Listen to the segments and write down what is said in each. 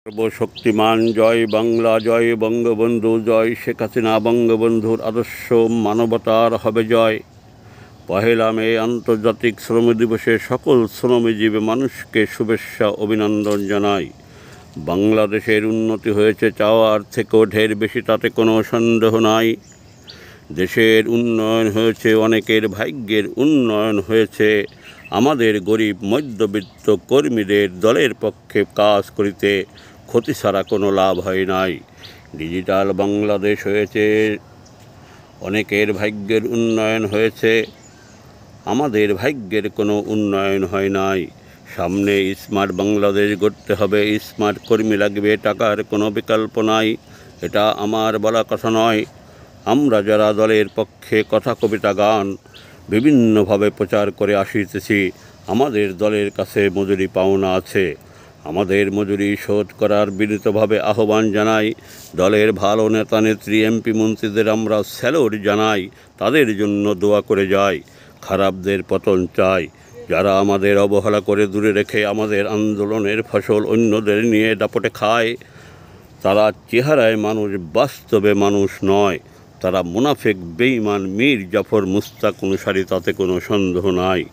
সর্বশক্তিমান জয় বাংলা, জয় বঙ্গবন্ধু, জয় শেখ হাসিনা। বঙ্গবন্ধুর আদর্শ মানবতার হবে জয়। পহেলা মে আন্তর্জাতিক শ্রম দিবসে সকল শ্রমজীবী মানুষকে শুভেচ্ছা অভিনন্দন জানাই। বাংলাদেশের উন্নতি হয়েছে চাওয়ার থেকেও ঢের বেশি, তাতে কোনো সন্দেহ নাই। দেশের উন্নয়ন হয়েছে, অনেকের ভাগ্যের উন্নয়ন হয়েছে। আমাদের গরিব মধ্যবিত্ত কর্মীদের দলের পক্ষে কাজ করিতে ক্ষতি ছাড়া কোনো লাভ হয় নাই। ডিজিটাল বাংলাদেশ হয়েছে, অনেকের ভাগ্যের উন্নয়ন হয়েছে, আমাদের ভাগ্যের কোনো উন্নয়ন হয় নাই। সামনে স্মার্ট বাংলাদেশ গড়তে হবে, স্মার্ট কর্মী লাগবে, টাকার কোনো বিকল্প নাই। এটা আমার বলা কথা নয়। আমরা যারা দলের পক্ষে কথা, কবিতা, গান বিভিন্নভাবে প্রচার করে আসিতেছি, আমাদের দলের কাছে মজুরি পাওনা আছে। আমাদের মজুরি শোধ করার বিনীতভাবে আহ্বান জানাই। দলের ভালো নেতা নেত্রী, এমপি, মন্ত্রীদের আমরা স্যালুট জানাই, তাদের জন্য দোয়া করে যাই। খারাপদের পতন চাই। যারা আমাদের অবহেলা করে দূরে রেখে আমাদের আন্দোলনের ফসল অন্যদের নিয়ে দাপটে খায়, তারা চেহারায় মানুষ, বাস্তবে মানুষ নয়। তারা মুনাফেক, বেঈমান, মীর জাফর মুস্তাক অনুসারী, তাতে কোনো সন্দেহ নাই।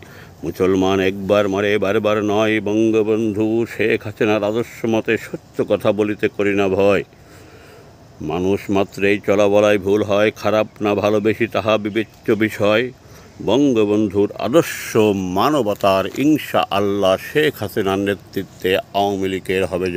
মুসলমান একবার মারে, বারবার নয়। বঙ্গবন্ধু শেখ হাসিনার আদর্শ মতে সত্য কথা বলিতে করি না ভয়। মানুষ মাত্রেই চলা বলায় ভুল হয়, খারাপ না ভালো বেশি তাহা বিবেচ্য বিষয়। বঙ্গবন্ধুর আদর্শ মানবতার, ইনশাআল্লাহ শেখ হাসিনার নেতৃত্বে আওয়ামী লীগের হবে জয়।